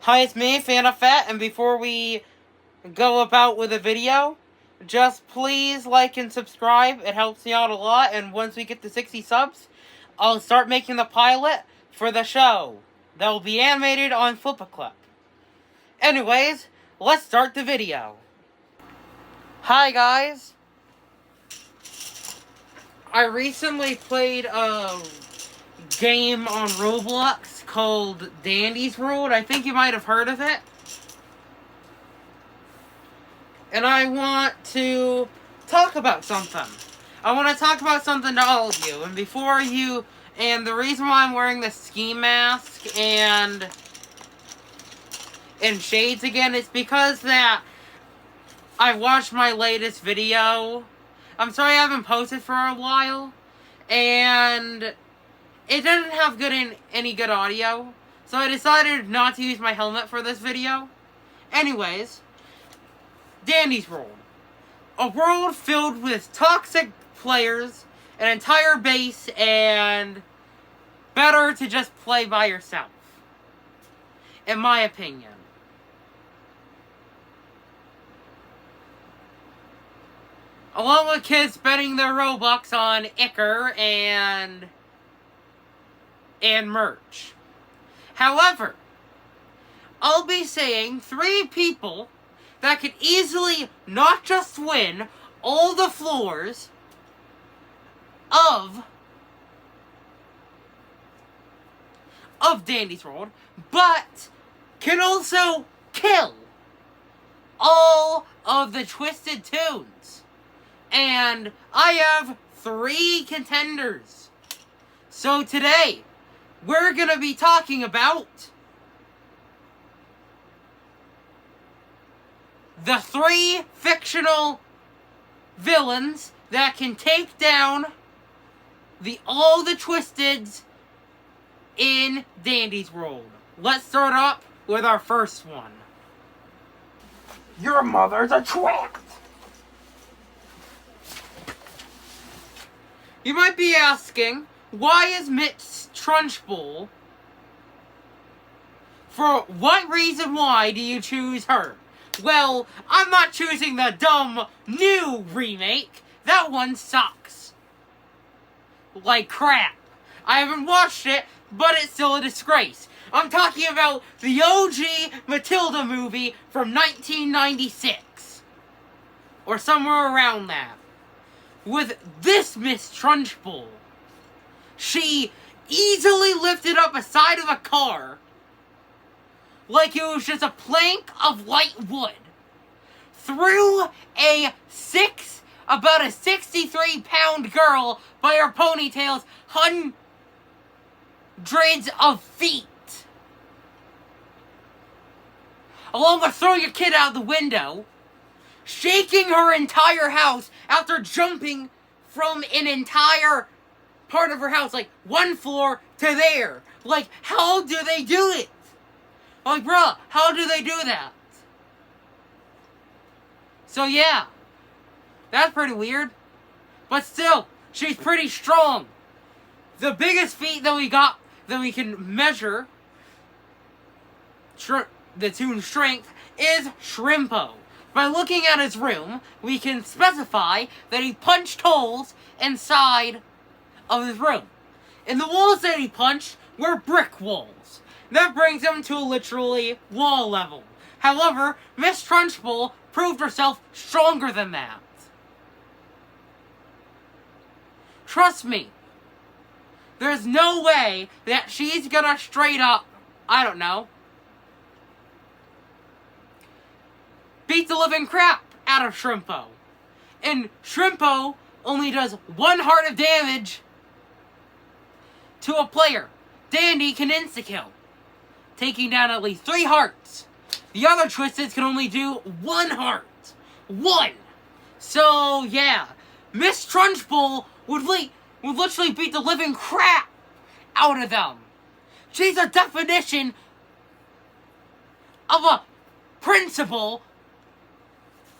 Hi, it's me, FanaFat, and before we go about with the video, just please like and subscribe. It helps me out a lot, and once we get to 60 subs, I'll start making the pilot for the show that will be animated on Flip-A-Clip. Anyways, let's start the video. Hi, guys. I recently played a game on Roblox called Dandy's World. I think you might have heard of it. And I want to talk about something. I want to talk about something to all of you. And the reason why I'm wearing the ski mask and shades again is because that I watched my latest video. I'm sorry I haven't posted for a while. And it doesn't have any good audio. So I decided not to use my helmet for this video. Anyways, Dandy's World. A world filled with toxic players, an entire base, and better to just play by yourself. In my opinion. Along with kids spending their Robux on Icker and merch. However, I'll be saying 3 people that could easily not just win all the floors of Dandy's World, but can also kill all of the Twisted Toons. And I have 3 contenders. So today, we're gonna be talking about the 3 fictional villains that can take down all the Twisteds in Dandy's World. Let's start up with our first one. Your mother's a twat! You might be asking, why is Miss Trunchbull? For what reason why do you choose her? Well, I'm not choosing the dumb new remake. That one sucks. Like crap. I haven't watched it, but it's still a disgrace. I'm talking about the OG Matilda movie from 1996. Or somewhere around that. With this Miss Trunchbull, she easily lifted up a side of a car like it was just a plank of light wood, threw about a 63-pound girl by her ponytails hundreds of feet, along with throwing your kid out the window, shaking her entire house after jumping from an entire part of her house, like 1 floor to there. Like, how do they do it? Like, bruh, how do they do that? So yeah, that's pretty weird. But still, she's pretty strong. The biggest feat that we can measure the Toon's strength is Shrimpo. By looking at his room, we can specify that he punched holes inside of his room. And the walls that he punched were brick walls. That brings him to literally wall level. However, Miss Trunchbull proved herself stronger than that. Trust me, there's no way that she's gonna straight up, I don't know, beat the living crap out of Shrimpo. And Shrimpo only does 1 heart of damage to a player. Dandy can insta-kill, taking down at least 3 hearts. The other Twisteds can only do 1 heart. 1! So, yeah. Miss Trunchbull would literally beat the living crap out of them. She's a definition of a principal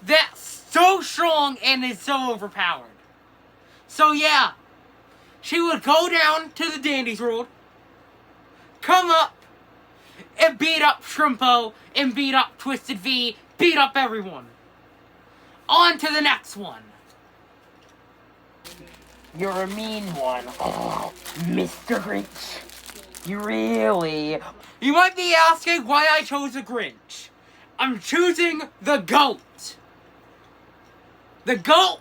that's so strong and is so overpowered. So yeah, she would go down to the Dandy's World, come up It beat up Shrimpo, and beat up Twisted V, beat up everyone. On to the next one. You're a mean one. Oh, Mr. Grinch. You really... You might be asking why I chose the Grinch. I'm choosing the GOAT. The GOAT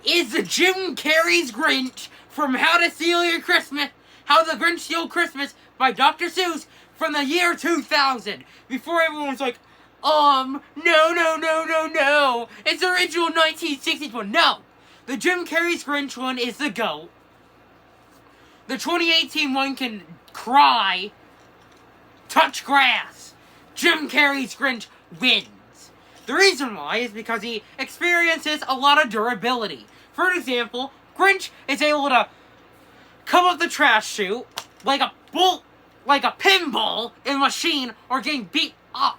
is the Jim Carrey's Grinch from How the Grinch Stole Christmas by Dr. Seuss from the year 2000. Before everyone was like, no. It's the original 1960s one. No. The Jim Carrey's Grinch one is the GOAT. The 2018 one can cry, touch grass. Jim Carrey's Grinch wins. The reason why is because he experiences a lot of durability. For example, Grinch is able to come up the trash chute like a pinball in a machine or getting beat up.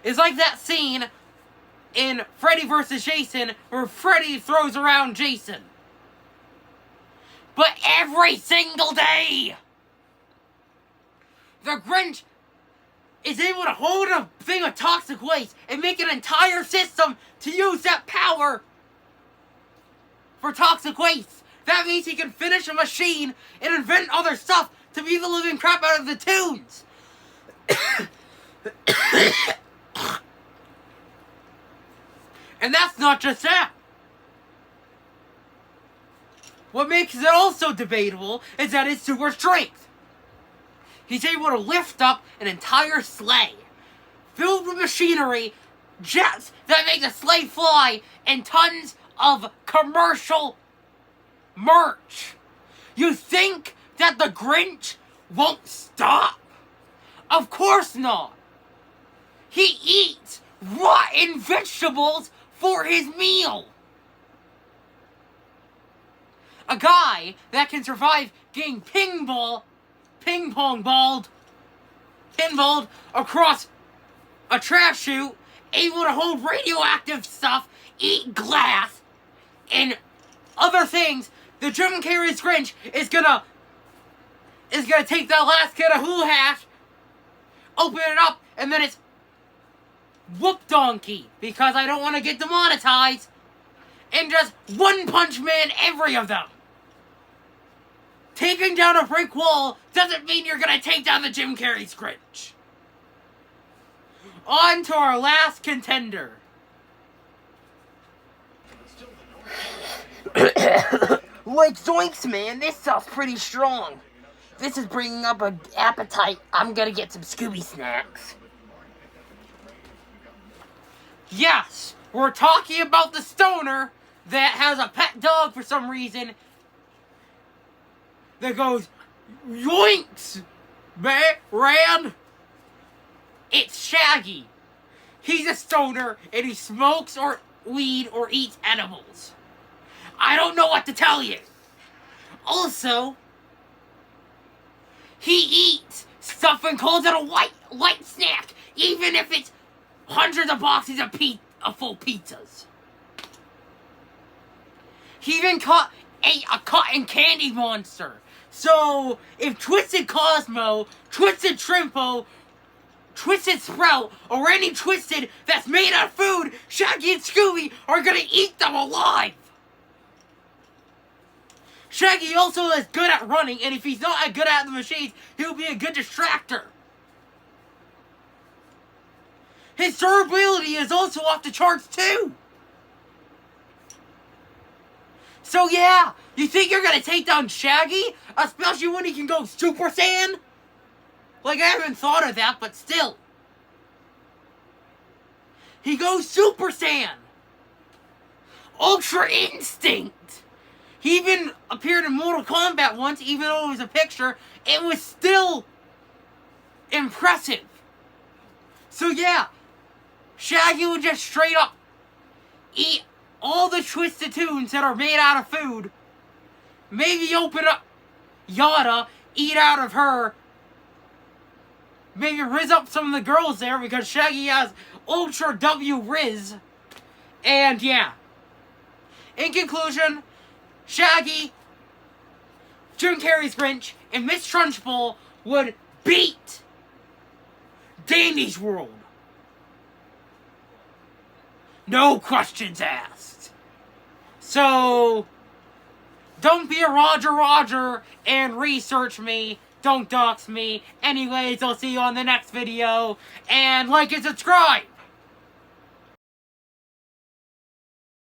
It's like that scene in Freddy vs. Jason where Freddy throws around Jason. But every single day, the Grinch is able to hold a thing of toxic waste and make an entire system to use that power for toxic waste. That means he can finish a machine and invent other stuff to beat the living crap out of the tunes. And that's not just that. What makes it also debatable is that his super strength. He's able to lift up an entire sleigh filled with machinery, jets that make the sleigh fly, and tons of commercial merch. You think that the Grinch won't stop? Of course not. He eats rotten vegetables for his meal. A guy that can survive getting pinballed across a trash chute, able to hold radioactive stuff, eat glass, and other things. The Jim Carrey's Grinch is gonna take that last kid of Hula Hash, open it up, and then it's whoop donkey, because I don't want to get demonetized, and just one punch man every of them. Taking down a brick wall doesn't mean you're gonna take down the Jim Carrey's Grinch. On to our last contender. Like zoinks, man, this stuff's pretty strong. This is bringing up an appetite. I'm gonna get some Scooby snacks. Yes, we're talking about the stoner that has a pet dog for some reason that goes, yoinks, man. It's Shaggy. He's a stoner and he smokes or weed or eats edibles. I don't know what to tell you. Also, he eats stuff and calls it a light snack, even if it's hundreds of boxes of full pizzas. He even ate a cotton candy monster. So, if Twisted Cosmo, Twisted Shrimpo, Twisted Sprout, or any Twisted that's made out of food, Shaggy and Scooby are gonna eat them alive. Shaggy also is good at running, and if he's not as good at the machines, he'll be a good distractor. His durability is also off the charts too. So yeah, you think you're gonna take down Shaggy? Especially when he can go Super Saiyan? Like, I haven't thought of that, but still. He goes Super Saiyan. Ultra Instinct. He even appeared in Mortal Kombat once, even though it was a picture. It was still impressive. So yeah, Shaggy would just straight up eat all the Twisted Tunes that are made out of food. Maybe open up Yada, eat out of her. Maybe rizz up some of the girls there because Shaggy has Ultra W Riz. And yeah. In conclusion, Shaggy, Jim Carrey's Grinch, and Miss Trunchbull would beat Dandy's World. No questions asked. So, don't be a Roger and research me. Don't dox me. Anyways, I'll see you on the next video. And like and subscribe.